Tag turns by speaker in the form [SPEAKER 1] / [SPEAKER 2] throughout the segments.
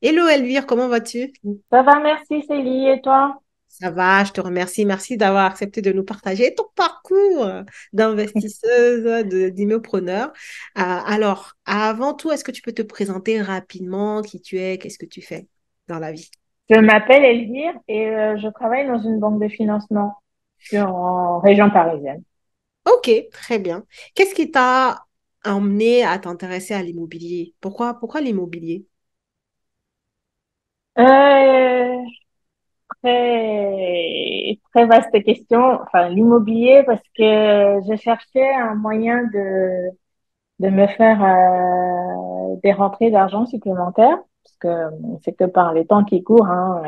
[SPEAKER 1] Hello Elvire, comment vas-tu?
[SPEAKER 2] Ça va, merci Célie, et toi?
[SPEAKER 1] Ça va, je te remercie. Merci d'avoir accepté de nous partager ton parcours d'investisseuse, d'immopreneur. Alors, avant tout, est-ce que tu peux te présenter rapidement qui tu es, qu'est-ce que tu fais dans la vie?
[SPEAKER 2] Je m'appelle Elvire et je travaille dans une banque de financement. Je suis en région parisienne.
[SPEAKER 1] Ok, très bien. Qu'est-ce qui t'a emmené à t'intéresser à l'immobilier? Pourquoi l'immobilier?
[SPEAKER 2] Euh, très vaste question. Enfin, l'immobilier parce que je cherchais un moyen de me faire des rentrées d'argent supplémentaires parce que c'est que par les temps qui courent, hein,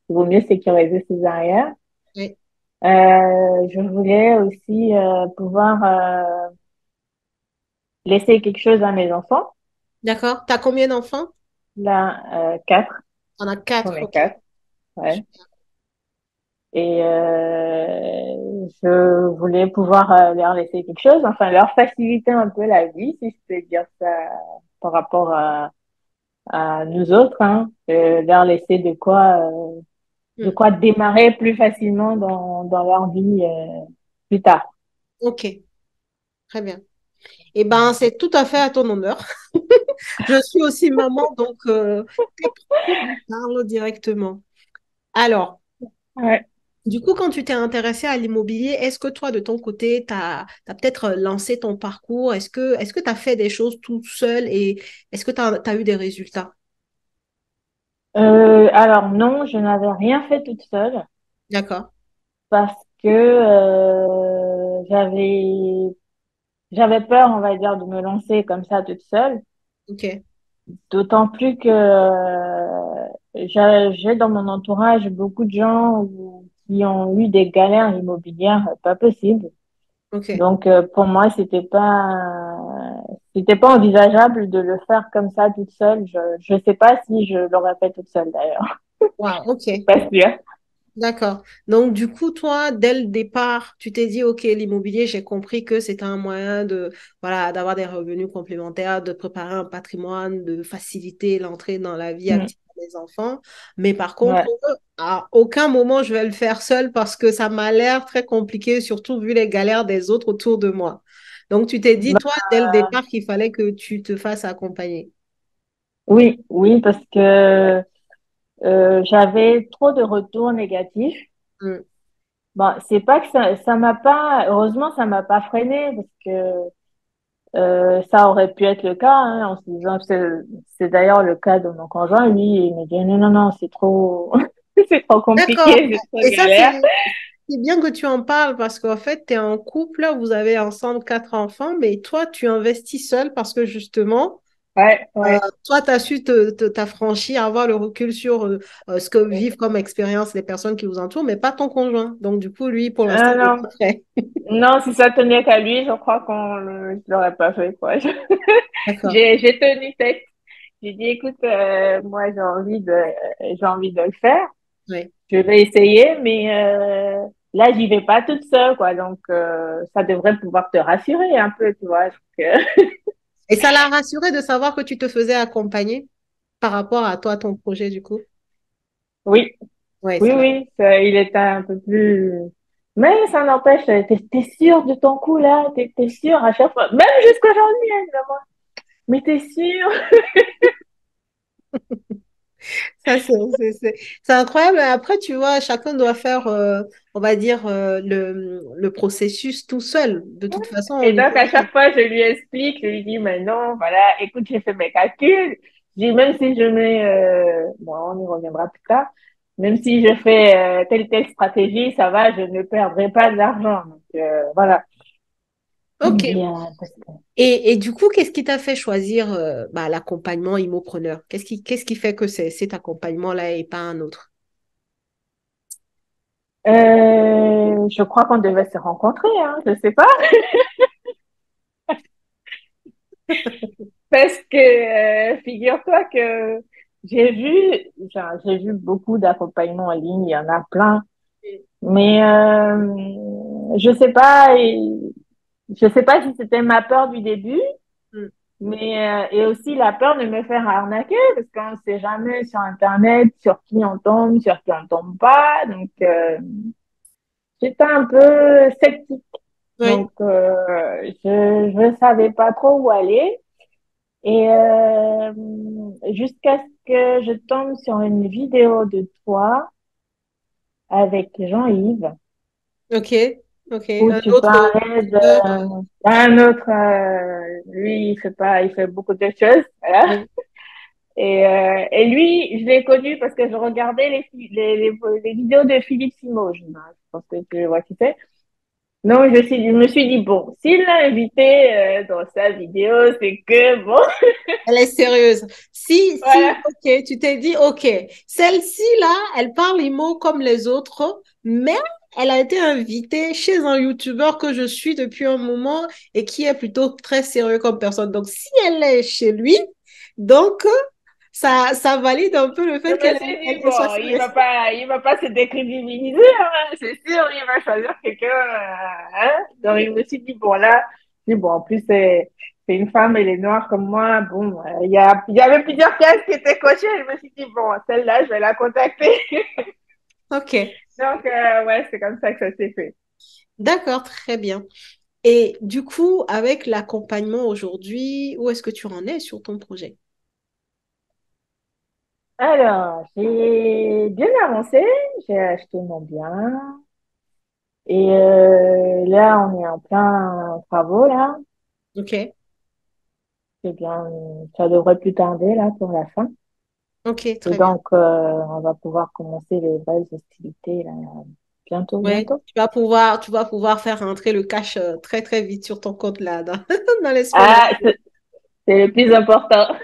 [SPEAKER 2] il vaut mieux sécuriser ses arrières.
[SPEAKER 1] Oui.
[SPEAKER 2] Je voulais aussi pouvoir laisser quelque chose à mes enfants.
[SPEAKER 1] D'accord. T'as combien d'enfants?
[SPEAKER 2] Là, quatre.
[SPEAKER 1] On a
[SPEAKER 2] On
[SPEAKER 1] quatre,
[SPEAKER 2] est
[SPEAKER 1] ok.
[SPEAKER 2] quatre. Ouais. Et je voulais pouvoir leur laisser quelque chose, enfin leur faciliter un peu la vie, si je peux dire ça par rapport à nous autres, hein. Leur laisser de
[SPEAKER 1] Hmm.
[SPEAKER 2] quoi démarrer plus facilement dans leur vie plus tard.
[SPEAKER 1] Ok, très bien. Eh ben, c'est tout à fait à ton honneur. Je suis aussi maman, donc tes propos me parlent directement. Alors,
[SPEAKER 2] Ouais.
[SPEAKER 1] du coup, quand tu t'es intéressé à l'immobilier, est-ce que toi, de ton côté, tu as peut-être lancé ton parcours? Est-ce que tu as fait des choses toute seule et est-ce que tu as eu des résultats?
[SPEAKER 2] Alors non, je n'avais rien fait toute seule
[SPEAKER 1] D'accord.
[SPEAKER 2] parce que j'avais peur, on va dire, de me lancer comme ça toute seule.
[SPEAKER 1] Ok.
[SPEAKER 2] D'autant plus que j'ai dans mon entourage beaucoup de gens qui ont eu des galères immobilières pas possibles.
[SPEAKER 1] Ok.
[SPEAKER 2] Donc pour moi, c'était pas envisageable de le faire comme ça toute seule. Je sais pas si je l'aurais fait toute seule d'ailleurs.
[SPEAKER 1] Wow,
[SPEAKER 2] Je suis
[SPEAKER 1] ok.
[SPEAKER 2] pas sûre.
[SPEAKER 1] D'accord. Donc, du coup, toi, dès le départ, tu t'es dit, OK, l'immobilier, j'ai compris que c'était un moyen de, voilà, d'avoir des revenus complémentaires, de préparer un patrimoine, de faciliter l'entrée dans la vie
[SPEAKER 2] Mm.
[SPEAKER 1] active des enfants. Mais par contre,
[SPEAKER 2] Ouais.
[SPEAKER 1] à aucun moment, je vais le faire seul parce que ça m'a l'air très compliqué, surtout vu les galères des autres autour de moi. Donc, tu t'es dit, toi, dès le départ, qu'il fallait que tu te fasses accompagner.
[SPEAKER 2] Oui, oui, parce que j'avais trop de retours négatifs.
[SPEAKER 1] Mm.
[SPEAKER 2] Bon, c'est pas que ça m'a pas, heureusement, ça m'a pas freiné parce que ça aurait pu être le cas, hein, en se disant, c'est d'ailleurs le cas de mon conjoint, lui, il me dit non, non, non, c'est trop, c'est trop
[SPEAKER 1] D'accord.
[SPEAKER 2] compliqué, c'est trop
[SPEAKER 1] Et ça,
[SPEAKER 2] galère.
[SPEAKER 1] c'est bien que tu en parles parce qu'en fait, tu es en couple, vous avez ensemble quatre enfants, mais toi, tu investis seul parce que justement,
[SPEAKER 2] Ouais, ouais.
[SPEAKER 1] toi, tu as su t'affranchir, avoir le recul sur ce que vivent comme expérience les personnes qui vous entourent, mais pas ton conjoint. Donc, du coup, lui, pour l'instant, il n'est
[SPEAKER 2] Non,
[SPEAKER 1] pas prêt.
[SPEAKER 2] non, si ça tenait qu'à lui, je crois je l'aurais pas fait, quoi.
[SPEAKER 1] D'accord.
[SPEAKER 2] J'ai tenu tête. J'ai dit, écoute, moi, j'ai envie de le faire.
[SPEAKER 1] Oui.
[SPEAKER 2] Je vais essayer, mais là, j'y vais pas toute seule, quoi. Donc, ça devrait pouvoir te rassurer un peu, tu vois. Donc,
[SPEAKER 1] Et ça l'a rassuré de savoir que tu te faisais accompagner par rapport à toi, ton projet, du coup.
[SPEAKER 2] oui,
[SPEAKER 1] Oui,
[SPEAKER 2] oui,
[SPEAKER 1] ça l'a.
[SPEAKER 2] oui, il était un peu plus. Mais ça n'empêche, t'es sûr de ton coup là, t'es sûr à chaque fois, même jusqu'aujourd'hui, hein, évidemment. Mais t'es sûr?
[SPEAKER 1] Ça, c'est incroyable. Après, tu vois, chacun doit faire, on va dire, le processus tout seul. De toute façon, on
[SPEAKER 2] Et
[SPEAKER 1] n'y
[SPEAKER 2] donc,
[SPEAKER 1] peut
[SPEAKER 2] à
[SPEAKER 1] rien.
[SPEAKER 2] chaque fois, je lui explique, je lui dis, mais non, voilà, écoute, j'ai fait mes calculs. Je dis, même si je mets, bon, on y reviendra plus tard, même si je fais telle stratégie, ça va, je ne perdrai pas de l'argent. Donc, voilà. Il me
[SPEAKER 1] Ok.
[SPEAKER 2] dit,
[SPEAKER 1] Et du coup, qu'est-ce qui t'a fait choisir l'accompagnement immopreneur? Qu'est-ce qui fait que c'est cet accompagnement-là et pas un autre?
[SPEAKER 2] je crois qu'on devait se rencontrer, hein, je sais pas. Parce que figure-toi que j'ai vu beaucoup d'accompagnements en ligne, il y en a plein, mais je sais pas, je sais pas si c'était ma peur du début
[SPEAKER 1] Mm.
[SPEAKER 2] Et aussi la peur de me faire arnaquer parce qu'on ne sait jamais sur Internet sur qui on tombe, sur qui on tombe pas. Donc, j'étais un peu sceptique.
[SPEAKER 1] Oui,
[SPEAKER 2] Donc, je savais pas trop où aller. Et jusqu'à ce que je tombe sur une vidéo de toi avec Jean-Yves
[SPEAKER 1] ok, ok.
[SPEAKER 2] où
[SPEAKER 1] Un
[SPEAKER 2] tu
[SPEAKER 1] autre
[SPEAKER 2] parlais
[SPEAKER 1] youtubeur,
[SPEAKER 2] d'un autre, lui, il fait pas, il fait beaucoup de choses, voilà.
[SPEAKER 1] oui.
[SPEAKER 2] Et lui, je l'ai connu parce que je regardais les vidéos de Philippe Simo. Je pense que tu vois qui c'est. Donc, je me suis dit, bon, s'il l'a invité dans sa vidéo, c'est que, bon,
[SPEAKER 1] Elle est sérieuse. Si,
[SPEAKER 2] voilà.
[SPEAKER 1] ok, tu t'es dit, ok, celle-ci là, elle parle IMO comme les autres, mais elle a été invitée chez un youtubeur que je suis depuis un moment et qui est plutôt très sérieux comme personne. Donc, si elle est chez lui, donc ça valide un peu le
[SPEAKER 2] Je
[SPEAKER 1] fait
[SPEAKER 2] me
[SPEAKER 1] qu'elle
[SPEAKER 2] suis dit,
[SPEAKER 1] elle soit
[SPEAKER 2] bon,
[SPEAKER 1] sérieuse.
[SPEAKER 2] il va pas se décrédibiliser, hein, c'est sûr, il va choisir quelqu'un, hein. Donc, je me suis dit, bon, là, je dis, bon, en plus, c'est une femme, elle est noire comme moi, bon, il y avait plusieurs cases qui étaient cochées, je me suis dit, bon, celle-là, je vais la contacter.
[SPEAKER 1] Ok,
[SPEAKER 2] Donc, ouais, c'est comme ça que ça s'est fait.
[SPEAKER 1] d'accord, très bien. Et du coup, avec l'accompagnement aujourd'hui, où est-ce que tu en es sur ton projet?
[SPEAKER 2] Alors, j'ai bien avancé, j'ai acheté mon bien, et là, on est en plein travaux, là.
[SPEAKER 1] Ok,
[SPEAKER 2] Eh bien, ça devrait plus tarder, là, pour la fin.
[SPEAKER 1] ok,
[SPEAKER 2] Et
[SPEAKER 1] très bien.
[SPEAKER 2] donc, on va pouvoir commencer les vraies hostilités là, bientôt,
[SPEAKER 1] Ouais,
[SPEAKER 2] bientôt.
[SPEAKER 1] tu vas pouvoir faire rentrer le cash très très vite sur ton compte là dans, dans les semaines à
[SPEAKER 2] Ah,
[SPEAKER 1] venir.
[SPEAKER 2] c'est le plus important.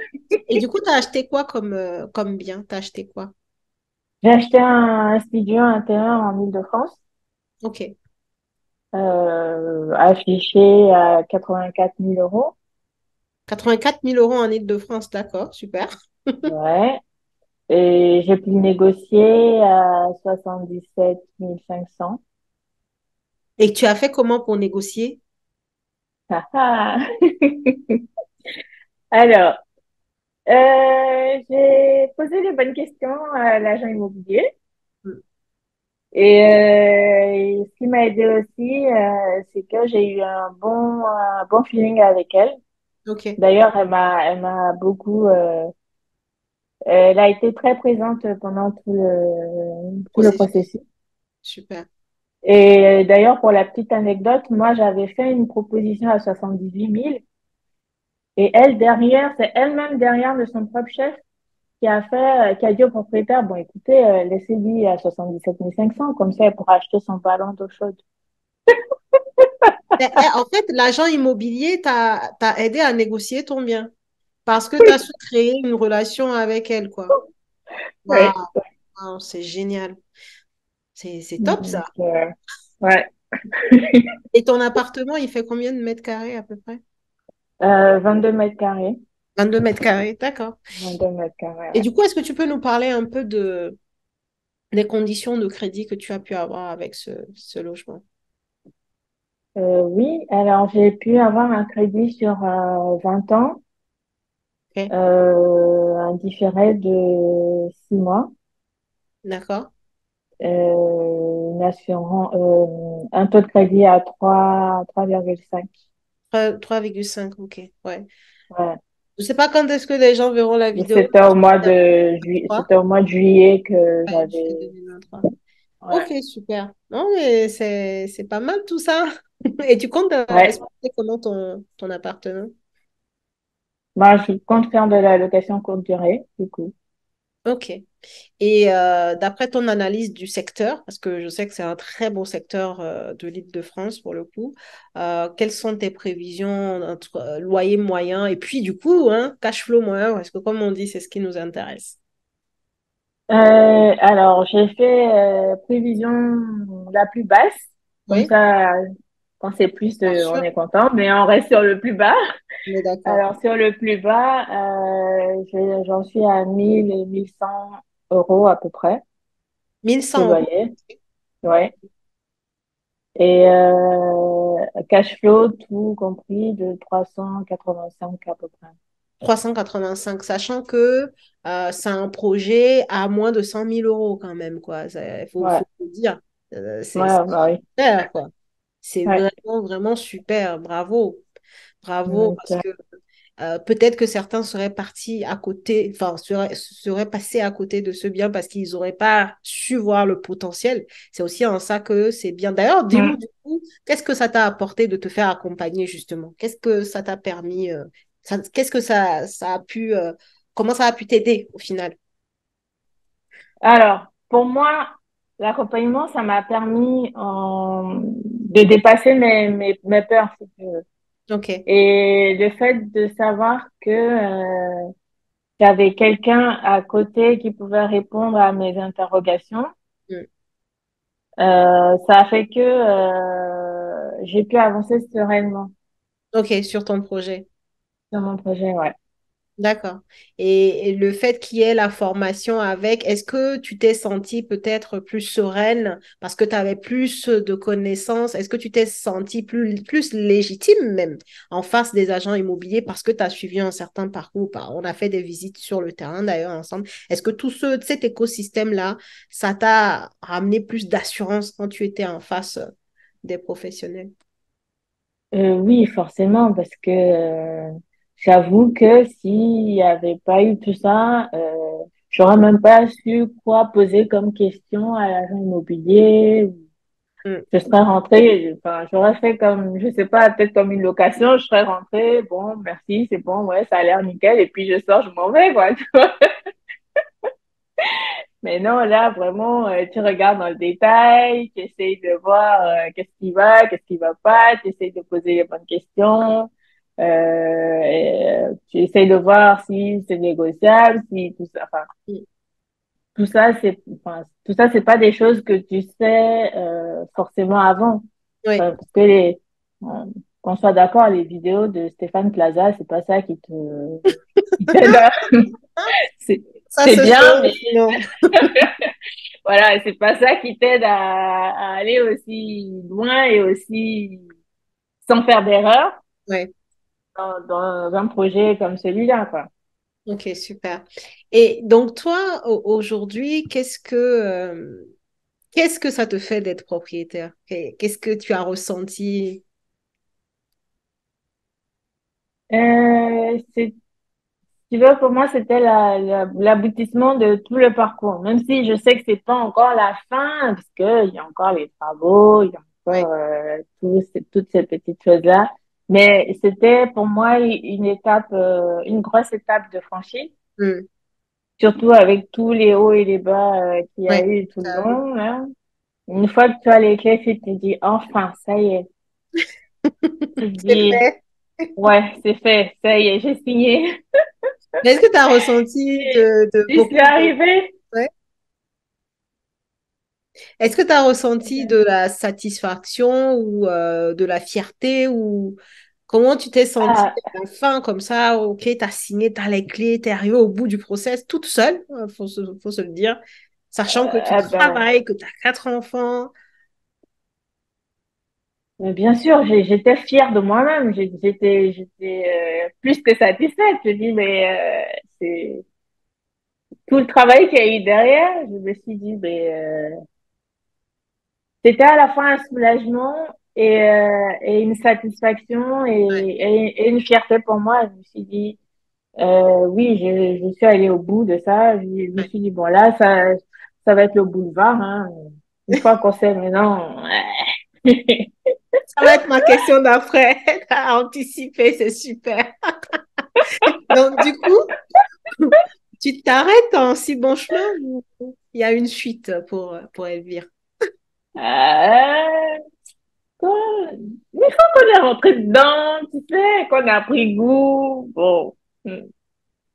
[SPEAKER 1] Et du coup, tu as acheté quoi comme bien? Tu as acheté quoi?
[SPEAKER 2] J'ai acheté un studio intérieur en Île-de-France,
[SPEAKER 1] Ok.
[SPEAKER 2] affiché à 84 000 euros.
[SPEAKER 1] 84 000 € en Île-de-France, d'accord, super.
[SPEAKER 2] Ouais. Et j'ai pu le négocier à 77 500.
[SPEAKER 1] Et tu as fait comment pour négocier?
[SPEAKER 2] Ah, ah. Alors, j'ai posé les bonnes questions à l'agent immobilier.
[SPEAKER 1] Hmm,
[SPEAKER 2] Et ce qui m'a aidé aussi, c'est que j'ai eu un bon feeling avec elle.
[SPEAKER 1] ok,
[SPEAKER 2] D'ailleurs, elle m'a beaucoup, elle a été très présente pendant tout le
[SPEAKER 1] processus,
[SPEAKER 2] processus.
[SPEAKER 1] super.
[SPEAKER 2] Et d'ailleurs, pour la petite anecdote, moi, j'avais fait une proposition à 78 000 et elle derrière, c'est elle-même derrière de son propre chef qui a dit au propriétaire, bon, écoutez, laissez-lui à 77 500, comme ça, elle pourra acheter son ballon d'eau chaude.
[SPEAKER 1] En fait, l'agent immobilier t'a aidé à négocier ton bien parce que tu as su créer une relation avec elle, quoi. Waouh,
[SPEAKER 2] Ouais.
[SPEAKER 1] waouh, c'est génial. C'est top ça.
[SPEAKER 2] Donc, ouais.
[SPEAKER 1] Et ton appartement, il fait combien de mètres carrés à peu près?
[SPEAKER 2] 22 mètres carrés.
[SPEAKER 1] 22 m², d'accord.
[SPEAKER 2] 22 mètres carrés,
[SPEAKER 1] Et
[SPEAKER 2] ouais.
[SPEAKER 1] du coup, est-ce que tu peux nous parler un peu des conditions de crédit que tu as pu avoir avec ce logement?
[SPEAKER 2] Oui, alors j'ai pu avoir un crédit sur 20 ans,
[SPEAKER 1] Ok,
[SPEAKER 2] un différé de 6 mois,
[SPEAKER 1] d'accord.
[SPEAKER 2] une assurance, un taux de crédit à 3,5.
[SPEAKER 1] 3,5, ok. Ouais.
[SPEAKER 2] Ouais.
[SPEAKER 1] Je sais pas quand est-ce que les gens verront la
[SPEAKER 2] Et
[SPEAKER 1] vidéo. Trois.
[SPEAKER 2] c'était au mois de juillet que
[SPEAKER 1] Ouais,
[SPEAKER 2] j'avais,
[SPEAKER 1] juillet 2023. Ok,
[SPEAKER 2] ouais.
[SPEAKER 1] super. Non, mais c'est pas mal tout ça. Et tu comptes
[SPEAKER 2] Ouais.
[SPEAKER 1] exploiter comment ton appartement?
[SPEAKER 2] Bah, je compte faire de la location courte durée, du coup.
[SPEAKER 1] Ok. Et d'après ton analyse du secteur, parce que je sais que c'est un très beau secteur de l'Île-de-France pour le coup, quelles sont tes prévisions entre loyer moyen et puis du coup, hein, cash flow moyen, parce que comme on dit, c'est ce qui nous intéresse.
[SPEAKER 2] Alors, j'ai fait prévision la plus basse. Comme
[SPEAKER 1] Oui,
[SPEAKER 2] ça, quand c'est plus,
[SPEAKER 1] bien
[SPEAKER 2] on
[SPEAKER 1] sûr,
[SPEAKER 2] est content. Mais on reste sur le plus bas.
[SPEAKER 1] on est d'accord.
[SPEAKER 2] Alors, sur le plus bas, j'en suis à 1000 et 1100 euros à peu près
[SPEAKER 1] Mille
[SPEAKER 2] de
[SPEAKER 1] cent euros.
[SPEAKER 2] loyer. Ouais. Et cash flow, tout compris, de 385 à peu près.
[SPEAKER 1] 385, sachant que c'est un projet à moins de 100 000 euros quand même, quoi.
[SPEAKER 2] Ouais,
[SPEAKER 1] Faut le dire. C'est
[SPEAKER 2] ouais, bah oui.
[SPEAKER 1] super, quoi. C'est
[SPEAKER 2] Ouais.
[SPEAKER 1] vraiment, vraiment super. Bravo. Bravo,
[SPEAKER 2] Donc,
[SPEAKER 1] parce que peut-être que certains seraient partis à côté, enfin, seraient passés à côté de ce bien parce qu'ils n'auraient pas su voir le potentiel. C'est aussi en ça que c'est bien. D'ailleurs, dis-nous,
[SPEAKER 2] mm.
[SPEAKER 1] du coup, qu'est-ce que ça t'a apporté de te faire accompagner, justement? Qu'est-ce que ça t'a permis, qu'est-ce que ça a pu, comment ça a pu t'aider au final?
[SPEAKER 2] Alors, pour moi, l'accompagnement, ça m'a permis de dépasser mes peurs, si tu veux.
[SPEAKER 1] Ok.
[SPEAKER 2] Et le fait de savoir que j'avais quelqu'un à côté qui pouvait répondre à mes interrogations,
[SPEAKER 1] Mm.
[SPEAKER 2] ça a fait que j'ai pu avancer sereinement
[SPEAKER 1] Ok, sur ton projet.
[SPEAKER 2] sur mon projet, ouais.
[SPEAKER 1] D'accord. Et le fait qu'il y ait la formation avec, est-ce que tu t'es sentie peut-être plus sereine parce que tu avais plus de connaissances? Est-ce que tu t'es sentie plus légitime même en face des agents immobiliers parce que tu as suivi un certain parcours? On a fait des visites sur le terrain d'ailleurs ensemble. Est-ce que cet écosystème-là, ça t'a ramené plus d'assurance quand tu étais en face des professionnels?
[SPEAKER 2] Oui, forcément, parce que j'avoue que s'il n'y avait pas eu tout ça, j'aurais même pas su quoi poser comme question à l'agent immobilier.
[SPEAKER 1] Mm.
[SPEAKER 2] Je serais rentrée, enfin, j'aurais fait comme, je sais pas, peut-être comme une location, je serais rentrée, bon, merci, c'est bon, ouais, ça a l'air nickel, et puis je sors, je m'en vais, quoi, tu vois. Mais non, là, vraiment, tu regardes dans le détail, tu essayes de voir qu'est-ce qui va pas, tu essayes de poser les bonnes questions, tu essayes de voir si c'est négociable, si tout ça, enfin,
[SPEAKER 1] Mm.
[SPEAKER 2] tout ça, c'est pas des choses que tu sais forcément avant.
[SPEAKER 1] Oui.
[SPEAKER 2] Parce que euh, qu'on soit d'accord, les vidéos de Stéphane Plaza, c'est pas ça qui t'aide c'est,
[SPEAKER 1] Ça
[SPEAKER 2] c'est
[SPEAKER 1] se
[SPEAKER 2] bien,
[SPEAKER 1] saurait
[SPEAKER 2] mais
[SPEAKER 1] sinon.
[SPEAKER 2] voilà, c'est pas ça qui t'aide à aller aussi loin et aussi sans faire d'erreur
[SPEAKER 1] Ouais.
[SPEAKER 2] dans un projet comme celui-là, quoi.
[SPEAKER 1] Ok, super. Et donc toi, aujourd'hui, qu'est-ce que ça te fait d'être propriétaire? Qu'est-ce que tu as ressenti?
[SPEAKER 2] C'est, tu vois, pour moi, c'était l'aboutissement de tout le parcours. Même si je sais que c'est pas encore la fin, parce que il y a encore les travaux, il y a
[SPEAKER 1] Ouais.
[SPEAKER 2] encore toutes ces petites choses-là. Mais c'était pour moi une étape, une grosse étape de franchie,
[SPEAKER 1] Hmm.
[SPEAKER 2] surtout avec tous les hauts et les bas qu'il y a
[SPEAKER 1] Ouais.
[SPEAKER 2] eu tout le long, hein. Une fois que tu as les clés, tu te dis, enfin, ça y est. Tu te
[SPEAKER 1] C'est
[SPEAKER 2] dis,
[SPEAKER 1] fait.
[SPEAKER 2] ouais, c'est fait, ça y est, j'ai signé.
[SPEAKER 1] Mais est-ce que tu as ressenti de
[SPEAKER 2] J'y suis
[SPEAKER 1] beaucoup de...
[SPEAKER 2] arrivée.
[SPEAKER 1] Ouais. Est-ce que tu as ressenti de la satisfaction ou de la fierté ou comment tu t'es senti
[SPEAKER 2] Ah,
[SPEAKER 1] à la fin comme ça? Ok, tu as signé, tu as les clés, tu es arrivé au bout du process toute seule, faut se le dire, sachant que tu
[SPEAKER 2] ben,
[SPEAKER 1] travailles, que tu as quatre enfants.
[SPEAKER 2] mais bien sûr, j'étais fière de moi-même. J'étais plus que satisfaite. Je dis, mais c'est tout le travail qu'il y a eu derrière. Je me suis dit, mais c'était à la fois un soulagement et une satisfaction et une fierté pour moi. Je me suis dit, oui, je suis allée au bout de ça. Je me
[SPEAKER 1] Ouais.
[SPEAKER 2] suis dit, bon, là, ça va être le boulevard, hein. Une fois qu'on sait maintenant,
[SPEAKER 1] Ça va être ma question d'après. T'as anticipé, c'est super. Donc, du coup, tu t'arrêtes en si bon chemin ou il y a une suite pour Elvire?
[SPEAKER 2] euh, Quoi? Une fois qu'on est rentré dedans, tu sais, qu'on a pris goût, bon,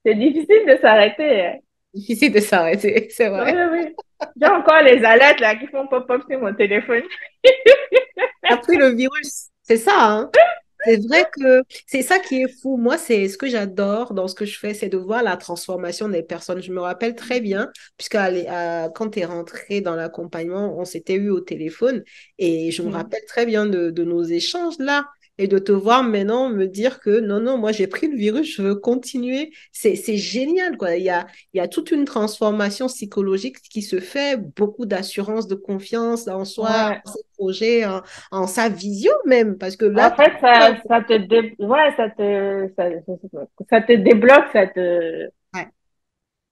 [SPEAKER 2] c'est difficile de s'arrêter, hein.
[SPEAKER 1] Difficile de s'arrêter, c'est
[SPEAKER 2] Oui,
[SPEAKER 1] vrai.
[SPEAKER 2] oui. J'ai encore les alertes là qui font pop-up sur mon téléphone.
[SPEAKER 1] T'as pris le virus, c'est ça, hein? C'est vrai que c'est ça qui est fou. Moi, c'est ce que j'adore dans ce que je fais, c'est de voir la transformation des personnes. Je me rappelle très bien, puisque quand tu es rentré dans l'accompagnement, on s'était eu au téléphone et je me
[SPEAKER 2] Mm.
[SPEAKER 1] rappelle très bien de nos échanges là et de te voir maintenant me dire que non, non, moi j'ai pris le virus, je veux continuer. C'est génial, quoi. Il y a toute une transformation psychologique qui se fait, beaucoup d'assurance, de confiance en soi,
[SPEAKER 2] Ouais.
[SPEAKER 1] en ses projets, en sa vision même, parce que là,
[SPEAKER 2] En fait, ouais, ça te débloque,
[SPEAKER 1] ouais,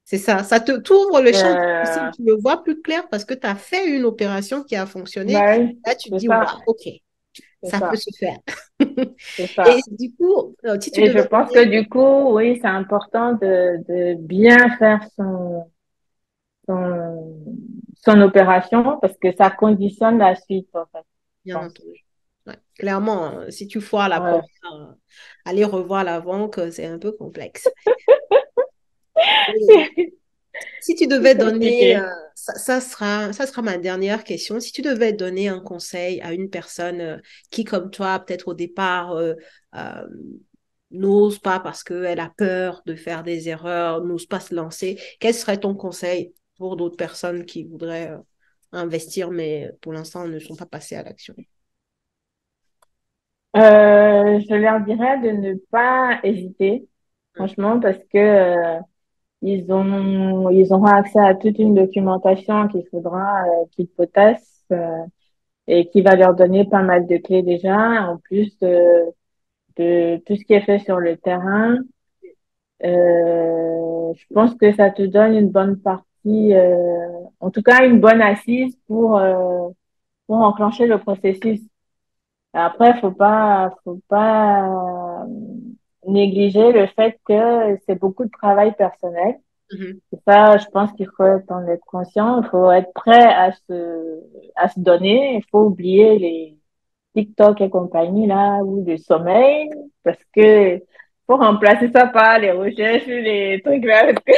[SPEAKER 1] c'est ça, ça te t'ouvre le champ des possibles,
[SPEAKER 2] euh,
[SPEAKER 1] tu le vois plus clair parce que tu as fait une opération qui a fonctionné.
[SPEAKER 2] bah oui,
[SPEAKER 1] Là, tu te
[SPEAKER 2] c'est
[SPEAKER 1] dis,
[SPEAKER 2] ça,
[SPEAKER 1] waouh, ok,
[SPEAKER 2] c'est
[SPEAKER 1] ça peut
[SPEAKER 2] ça,
[SPEAKER 1] se faire.
[SPEAKER 2] c'est
[SPEAKER 1] Et
[SPEAKER 2] ça.
[SPEAKER 1] du coup, si tu
[SPEAKER 2] Et je
[SPEAKER 1] devais
[SPEAKER 2] pense que
[SPEAKER 1] donner,
[SPEAKER 2] du coup, oui, c'est important de bien faire son, son opération parce que ça
[SPEAKER 1] ouais,
[SPEAKER 2] conditionne la suite, en fait, je
[SPEAKER 1] bien
[SPEAKER 2] pense.
[SPEAKER 1] entendu. Ouais. Clairement, si tu foires la première,
[SPEAKER 2] Ouais,
[SPEAKER 1] aller revoir l'avant, que c'est un peu complexe. Et si tu
[SPEAKER 2] c'est
[SPEAKER 1] devais donner,
[SPEAKER 2] compliqué.
[SPEAKER 1] ça sera ma dernière question. Si tu devais donner un conseil à une personne qui, comme toi, peut-être au départ, euh, n'ose pas parce qu'elle a peur de faire des erreurs, n'ose pas se lancer, quel serait ton conseil pour d'autres personnes qui voudraient investir, mais pour l'instant ne sont pas passées à l'action?
[SPEAKER 2] Je leur dirais de ne pas hésiter,
[SPEAKER 1] Mm.
[SPEAKER 2] franchement, parce que ils auront accès à toute une documentation qu'il faudra qu'ils potassent et qui va leur donner pas mal de clés déjà, en plus de tout ce qui est fait sur le terrain. Je pense que ça te donne une bonne partie, en tout cas une bonne assise pour enclencher le processus. Après, faut pas négliger le fait que c'est beaucoup de travail personnel.
[SPEAKER 1] Mhm.
[SPEAKER 2] Et ça, je pense qu'il faut en être conscient. Il faut être prêt à se donner. Il faut oublier les TikTok et compagnie, là, ou le sommeil, parce que faut remplacer ça par les recherches, les trucs là, parce que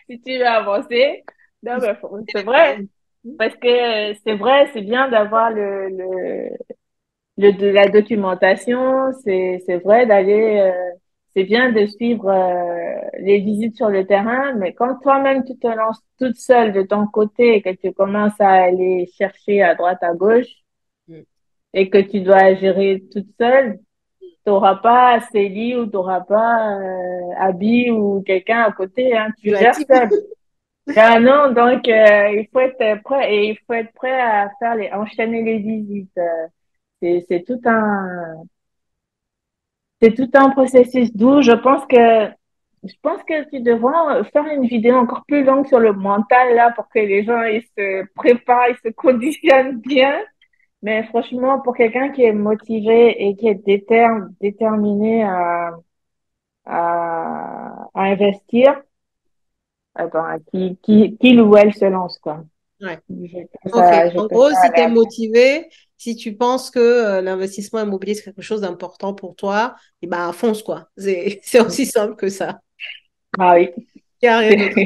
[SPEAKER 2] si tu veux avancer. Non, mais c'est vrai. Parce que c'est vrai, c'est bien d'avoir de la documentation, c'est vrai d'aller, c'est bien de suivre les visites sur le terrain, mais quand toi-même tu te lances toute seule de ton côté et que tu commences à aller chercher à droite à gauche
[SPEAKER 1] Mm.
[SPEAKER 2] et que tu dois gérer toute seule, t'auras pas Célie ou t'auras pas Abby ou quelqu'un à côté, hein,
[SPEAKER 1] Tu
[SPEAKER 2] tu
[SPEAKER 1] l'as
[SPEAKER 2] gères
[SPEAKER 1] dit.
[SPEAKER 2] seule. Ah non, donc il faut être prêt et il faut être prêt à faire enchaîner les visites. C'est tout c'est tout un processus, d'où je pense que tu devras faire une vidéo encore plus longue sur le mental là pour que les gens ils se préparent, ils se conditionnent bien. Mais franchement, pour quelqu'un qui est motivé et qui est déterminé à investir, attends, qu'il ou elle se lance quoi.
[SPEAKER 1] Ouais.
[SPEAKER 2] Je
[SPEAKER 1] Ok.
[SPEAKER 2] je
[SPEAKER 1] En
[SPEAKER 2] peux
[SPEAKER 1] gros,
[SPEAKER 2] ça
[SPEAKER 1] si tu es
[SPEAKER 2] aller.
[SPEAKER 1] motivé, si tu penses que l'investissement immobilier, c'est quelque chose d'important pour toi, eh ben, fonce, quoi. C'est aussi simple que ça.
[SPEAKER 2] Ah oui.
[SPEAKER 1] Il n'y a rien d'autre.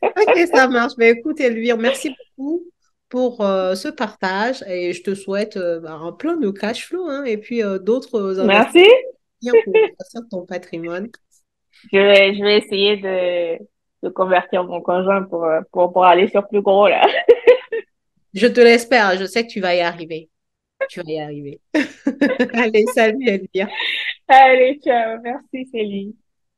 [SPEAKER 1] Ok, ça marche. Mais écoute, Elvire, merci beaucoup pour ce partage et je te souhaite un plein de cash flow, hein, et puis d'autres
[SPEAKER 2] Merci.
[SPEAKER 1] investissements pour grossir ton patrimoine.
[SPEAKER 2] Je vais essayer de convertir mon conjoint pour aller sur plus gros, là.
[SPEAKER 1] Je te l'espère, je sais que tu vas y arriver. Tu vas y arriver. Allez, salut, Elvire.
[SPEAKER 2] Allez, ciao. Merci, Céline.